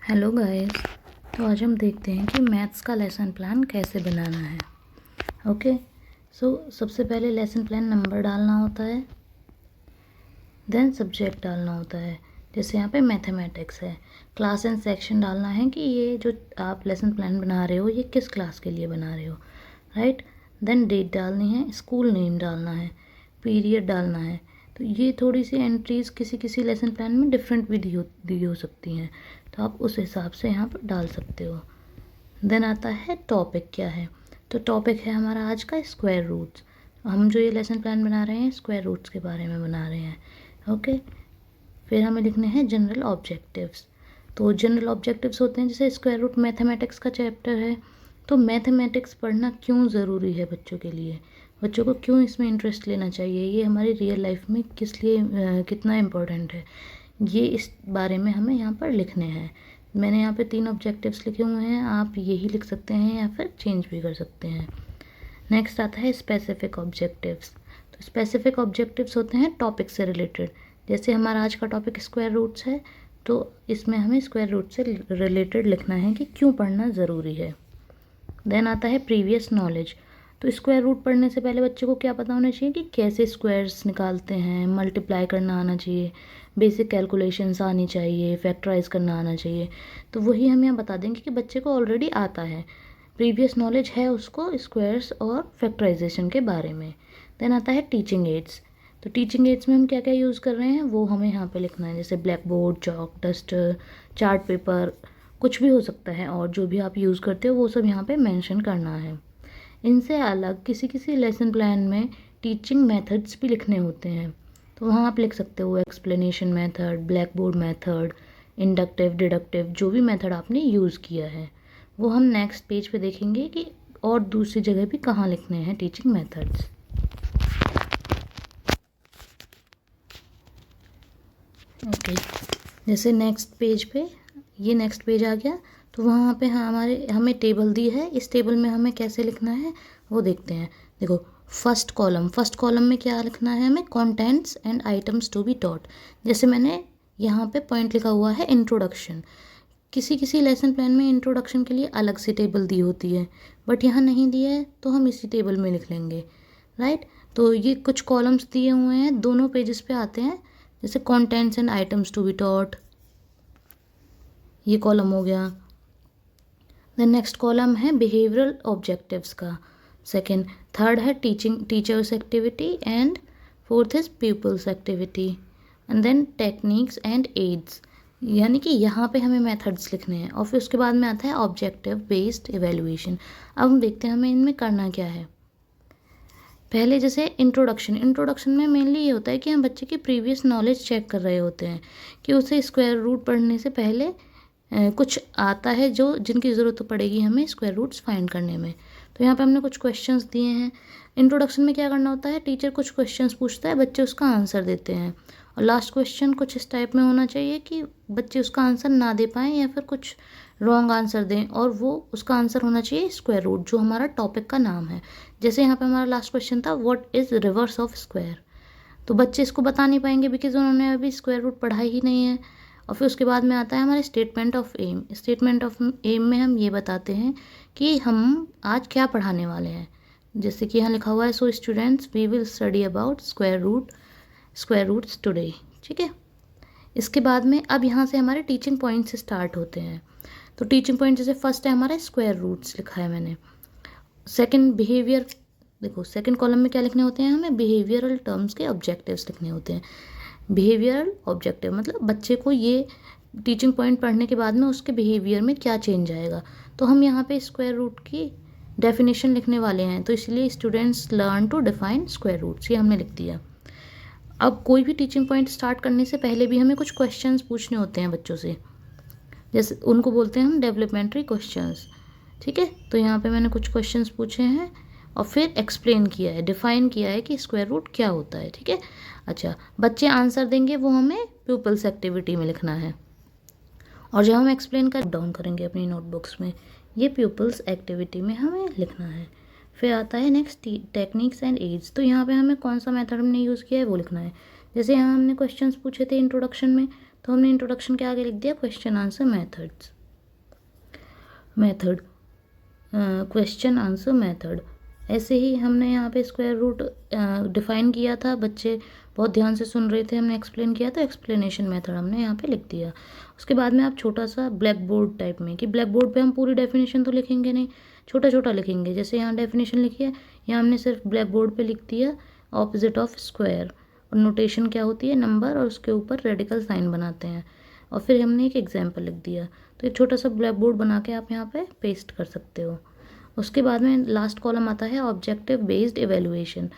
Hello guys. तो आज हम देखते हैं कि मैथ्स का लेसन प्लान कैसे बनाना है। ओके। सबसे पहले लेसन प्लान नंबर डालना होता है, देन सब्जेक्ट डालना होता है। जैसे यहाँ पे मैथमेटिक्स है, क्लास एंड सेक्शन डालना है कि ये जो आप लेसन प्लान बना रहे हो ये किस क्लास के लिए बना रहे हो, राइट। देन डेट डालनी है, स्कूल नेम डालना है, पीरियड डालना है। तो ये थोड़ी सी एंट्रीज किसी किसी लेसन प्लान में डिफरेंट भी दी हो सकती हैं, तो आप उस हिसाब से यहाँ पर डाल सकते हो। देन आता है टॉपिक क्या है। तो टॉपिक है हमारा आज का स्क्वायर रूट्स। हम जो ये लेसन प्लान बना रहे हैं स्क्वायर रूट्स के बारे में बना रहे हैं। ओके। फिर हमें लिखने हैं जनरल ऑब्जेक्टिव्स। तो जनरल ऑब्जेक्टिव्स होते हैं जैसे स्क्वायर रूट मैथमेटिक्स का चैप्टर है, तो मैथमेटिक्स पढ़ना क्यों ज़रूरी है बच्चों के लिए, बच्चों को क्यों इसमें इंटरेस्ट लेना चाहिए, ये हमारी रियल लाइफ में किस लिए कितना इम्पोर्टेंट है, ये इस बारे में हमें यहाँ पर लिखने हैं। मैंने यहाँ पे 3 ऑब्जेक्टिव्स लिखे हुए हैं, आप यही लिख सकते हैं या फिर चेंज भी कर सकते हैं। नेक्स्ट आता है स्पेसिफिक ऑब्जेक्टिव्स। तो स्पेसिफिक ऑब्जेक्टिव्स होते हैं टॉपिक से रिलेटेड। जैसे हमारा आज का टॉपिक स्क्वायर रूट्स है, तो इसमें हमें स्क्वायर रूट से रिलेटेड लिखना है कि क्यों पढ़ना ज़रूरी है। देन आता है प्रीवियस नॉलेज। तो स्क्वायर रूट पढ़ने से पहले बच्चे को क्या पता होना चाहिए कि कैसे स्क्वायर्स निकालते हैं, मल्टीप्लाई करना आना चाहिए, बेसिक कैलकुलेशंस आनी चाहिए, फैक्टराइज करना आना चाहिए। तो वही हम यहाँ बता देंगे कि बच्चे को ऑलरेडी आता है, प्रीवियस नॉलेज है उसको स्क्वायर्स और फैक्टराइजेशन के बारे में। देन आता है टीचिंग एड्स। तो टीचिंग एड्स में हम क्या क्या यूज़ कर रहे हैं वो हमें यहाँ पे लिखना है, जैसे black board, chalk, duster, chart paper, कुछ भी हो सकता है, और जो भी आप यूज़ करते हो वो सब यहाँ पे मेंशन करना है। इनसे अलग किसी किसी लेसन प्लान में टीचिंग मेथड्स भी लिखने होते हैं, तो वहाँ आप लिख सकते हो explanation method, black board method, inductive, deductive, जो भी मेथड आपने यूज़ किया है वो हम नेक्स्ट पेज पे देखेंगे कि और दूसरी जगह भी कहाँ लिखने हैं टीचिंग मेथड्स। ओके। जैसे नेक्स्ट पेज पे, ये नेक्स्ट पेज आ गया, तो वहाँ पे हमें टेबल दी है, इस टेबल में हमें कैसे लिखना है वो देखते हैं। देखो फर्स्ट कॉलम में क्या लिखना है हमें, contents and items to be taught. जैसे मैंने यहाँ पे पॉइंट लिखा हुआ है इंट्रोडक्शन। किसी किसी लेसन प्लान में इंट्रोडक्शन के लिए अलग से टेबल दी होती है, बट यहाँ नहीं दिया है तो हम इसी टेबल में लिख लेंगे, राइट। तो ये कुछ कॉलम्स दिए हुए हैं, दोनों पेजेस पे आते हैं। जैसे contents and items to be taught, ये कॉलम हो गया। देन नेक्स्ट कॉलम है बिहेवियरल ऑब्जेक्टिव्स का, सेकंड। थर्ड है teachers activity, and fourth is people's activity, and then techniques and aids, यानी कि यहाँ पे हमें मेथड्स लिखने हैं। और फिर उसके बाद में आता है ऑब्जेक्टिव बेस्ड इवेल्युएशन। अब हम देखते हैं हमें इनमें करना क्या है। पहले जैसे इंट्रोडक्शन में मेनली ये होता है कि हम बच्चे की प्रीवियस नॉलेज चेक कर रहे होते हैं कि उसे स्क्वायर रूट पढ़ने से पहले कुछ आता है जो जिनकी ज़रूरत पड़ेगी हमें स्क्वायर रूट्स फाइंड करने में। तो यहाँ पे हमने कुछ क्वेश्चंस दिए हैं। इंट्रोडक्शन में क्या करना होता है, टीचर कुछ क्वेश्चंस पूछता है, बच्चे उसका आंसर देते हैं, और लास्ट क्वेश्चन कुछ इस टाइप में होना चाहिए कि बच्चे उसका आंसर ना दे पाएँ या फिर कुछ रॉन्ग आंसर दें, और वो उसका आंसर होना चाहिए स्क्वायर रूट, जो हमारा टॉपिक का नाम है। जैसे यहाँ पे हमारा लास्ट क्वेश्चन था what is reverse of square, तो बच्चे इसको बता नहीं पाएंगे बिकॉज उन्होंने अभी स्क्वायर रूट पढ़ा ही नहीं है। और फिर उसके बाद में आता है हमारे statement of aim. Statement of aim में हम ये बताते हैं कि हम आज क्या पढ़ाने वाले हैं। जैसे कि यहाँ लिखा हुआ है so students we will study about square roots today, ठीक है। इसके बाद में अब यहाँ से हमारे टीचिंग पॉइंट से स्टार्ट होते हैं। तो टीचिंग पॉइंट जैसे फर्स्ट है हमारा स्क्वायर रूट्स लिखा है मैंने। सेकंड बिहेवियर, देखो सेकंड कॉलम में क्या लिखने होते हैं हमें, बिहेवियरल टर्म्स के ऑब्जेक्टिव्स लिखने होते हैं। बिहेवियरल ऑब्जेक्टिव मतलब बच्चे को ये टीचिंग पॉइंट पढ़ने के बाद में उसके बिहेवियर में क्या चेंज आएगा। तो हम यहाँ पे स्क्वायर रूट की डेफिनेशन लिखने वाले हैं, तो इसलिए students learn to define square roots, ये हमने लिख दिया। अब कोई भी टीचिंग पॉइंट स्टार्ट करने से पहले भी हमें कुछ क्वेश्चंस पूछने होते हैं बच्चों से, जैसे उनको बोलते हैं हम डेवलपमेंट्री क्वेश्चंस, ठीक है। तो यहाँ पे मैंने कुछ क्वेश्चंस पूछे हैं और फिर एक्सप्लेन किया है, डिफाइन किया है कि स्क्वायर रूट क्या होता है, ठीक है। अच्छा, बच्चे आंसर देंगे वो हमें प्यूपल्स एक्टिविटी में लिखना है, और जब हम एक्सप्लेन कर डाउन करेंगे अपनी नोटबुक्स में, ये प्यूपल्स एक्टिविटी में हमें लिखना है। फिर आता है नेक्स्ट टेक्निक्स एंड एड्स। तो यहाँ पे हमें कौन सा मेथड हमने यूज़ किया है वो लिखना है। जैसे यहाँ हमने क्वेश्चंस पूछे थे इंट्रोडक्शन में, तो हमने इंट्रोडक्शन के आगे लिख दिया question answer methods. Method, question answer method. ऐसे ही हमने यहाँ पे स्क्वायर रूट डिफाइन किया था, बच्चे बहुत ध्यान से सुन रहे थे, हमने एक्सप्लेन किया तो एक्सप्लेनेशन मेथड हमने यहाँ पे लिख दिया। उसके बाद में आप छोटा सा ब्लैक बोर्ड टाइप में, कि ब्लैक बोर्ड पे हम पूरी डेफिनेशन तो लिखेंगे नहीं, छोटा छोटा लिखेंगे। जैसे यहाँ डेफिनेशन लिखी है, यहाँ हमने सिर्फ ब्लैक बोर्ड पे लिख दिया ऑपोजिट ऑफ स्क्वायर, और नोटेशन क्या होती है, नंबर, और उसके ऊपर रेडिकल साइन बनाते हैं, और फिर हमने एक एग्जाम्पल लिख दिया। तो एक छोटा सा ब्लैक बोर्ड बना के आप यहाँ पे पेस्ट कर सकते हो। उसके बाद में लास्ट कॉलम आता है ऑब्जेक्टिव बेस्ड इवेलुएशन।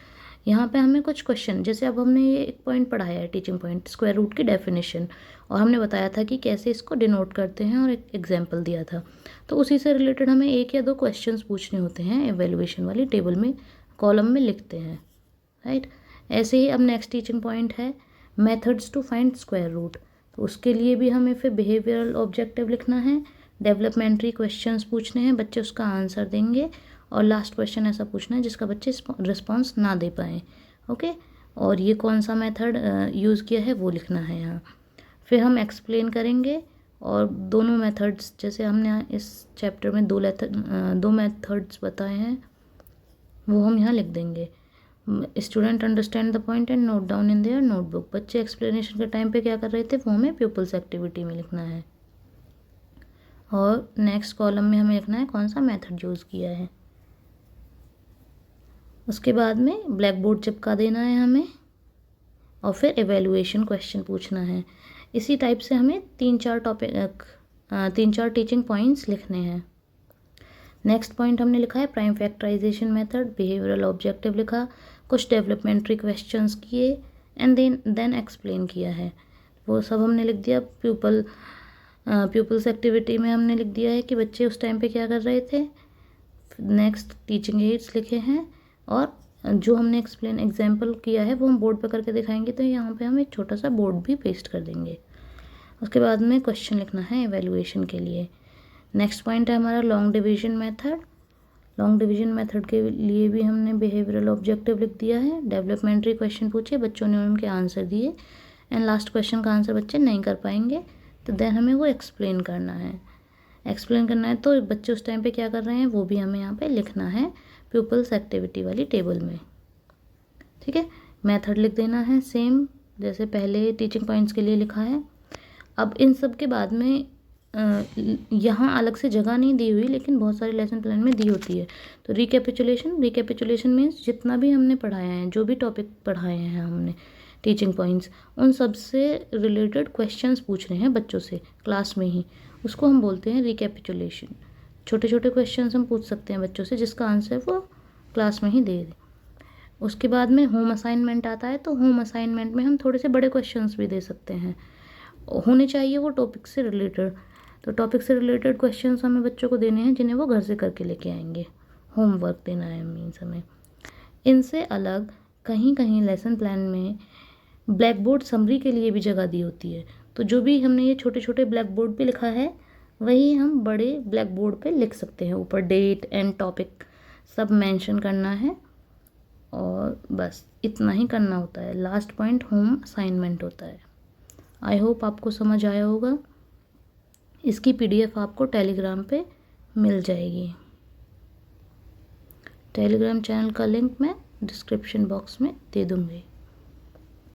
यहाँ पे हमें कुछ क्वेश्चन, जैसे अब हमने ये एक पॉइंट पढ़ाया है, टीचिंग पॉइंट, स्क्वायर रूट की डेफिनेशन, और हमने बताया था कि कैसे इसको डिनोट करते हैं, और एक एग्जाम्पल दिया था। तो उसी से रिलेटेड हमें एक या दो क्वेश्चंस पूछने होते हैं, एवेलुएशन वाली टेबल में कॉलम में लिखते हैं, राइट। ऐसे ही अब नेक्स्ट टीचिंग पॉइंट है methods to find square root. तो उसके लिए भी हमें फिर बिहेवियरल ऑब्जेक्टिव लिखना है, डेवलपमेंट्री क्वेश्चंस पूछने हैं, बच्चे उसका आंसर देंगे, और लास्ट क्वेश्चन ऐसा पूछना है जिसका बच्चे रिस्पॉन्स ना दे पाएँ, ओके। और ये कौन सा मेथड यूज़ किया है वो लिखना है यहाँ। फिर हम एक्सप्लेन करेंगे, और दोनों मेथड्स, जैसे हमने इस चैप्टर में दो मेथड्स बताए हैं वो हम यहाँ लिख देंगे। Student understand the point and note down in their notebook. बच्चे एक्सप्लेनेशन के टाइम पे क्या कर रहे थे वो हमें प्यूपल्स एक्टिविटी में लिखना है। और नेक्स्ट कॉलम में हमें लिखना है कौन सा मेथड यूज़ किया है। उसके बाद में ब्लैक बोर्ड चिपका देना है हमें, और फिर एवेलुएशन क्वेश्चन पूछना है। इसी टाइप से हमें 3-4 टीचिंग पॉइंट्स लिखने हैं। नेक्स्ट पॉइंट हमने लिखा है prime factorisation method, behavioural objective लिखा, कुछ डेवलपमेंट्री क्वेश्चंस किए, एंड देन एक्सप्लेन किया है, वो सब हमने लिख दिया। प्यूपल्स एक्टिविटी में हमने लिख दिया है कि बच्चे उस टाइम पे क्या कर रहे थे। नेक्स्ट टीचिंग एड्स लिखे हैं, और जो हमने एक्सप्लेन एग्जाम्पल किया है वो हम बोर्ड पे करके दिखाएंगे, तो यहाँ पे हम एक छोटा सा बोर्ड भी पेस्ट कर देंगे। उसके बाद में क्वेश्चन लिखना है एवेलुएशन के लिए। नेक्स्ट पॉइंट है हमारा long division method. Long division method के लिए भी हमने बिहेवियरल ऑब्जेक्टिव लिख दिया है, डेवलपमेंट्री क्वेश्चन पूछे, बच्चों ने उनके आंसर दिए, एंड लास्ट क्वेश्चन का आंसर बच्चे नहीं कर पाएंगे तो देन हमें वो एक्सप्लेन करना है। तो बच्चे उस टाइम पे क्या कर रहे हैं वो भी हमें यहाँ पे लिखना है प्यूपल्स एक्टिविटी वाली टेबल में, ठीक है। मेथड लिख देना है सेम जैसे पहले टीचिंग पॉइंट्स के लिए लिखा है। अब इन सब के बाद में यहाँ अलग से जगह नहीं दी हुई, लेकिन बहुत सारे लेसन प्लान में दी होती है। तो रिकैपिचुलेशन मीन्स जितना भी हमने पढ़ाया है, जो भी टॉपिक पढ़ाए हैं हमने टीचिंग पॉइंट्स, उन सब से रिलेटेड क्वेश्चंस पूछ रहे हैं बच्चों से क्लास में ही, उसको हम बोलते हैं रिकैपिचुलेशन। छोटे छोटे क्वेश्चंस हम पूछ सकते हैं बच्चों से जिसका आंसर वो क्लास में ही दे दें। उसके बाद में होम असाइनमेंट आता है, तो होम असाइनमेंट में हम थोड़े से बड़े क्वेश्चंस भी दे सकते हैं, होने चाहिए वो टॉपिक से रिलेटेड। तो टॉपिक से रिलेटेड क्वेश्चंस हमें बच्चों को देने हैं जिन्हें वो घर से करके लेके आएंगे, होमवर्क देना है मीन्स हमें। इनसे अलग कहीं कहीं लेसन प्लान में ब्लैक बोर्ड समरी के लिए भी जगह दी होती है। तो जो भी हमने ये छोटे छोटे ब्लैक बोर्ड पे लिखा है वही हम बड़े ब्लैक बोर्ड पे लिख सकते हैं, ऊपर डेट एंड टॉपिक सब मेंशन करना है, और बस इतना ही करना होता है। लास्ट पॉइंट होम असाइनमेंट होता है। आई होप आपको समझ आया होगा। इसकी PDF आपको टेलीग्राम पे मिल जाएगी। टेलीग्राम चैनल का लिंक मैं डिस्क्रिप्शन बॉक्स में दे दूँगी।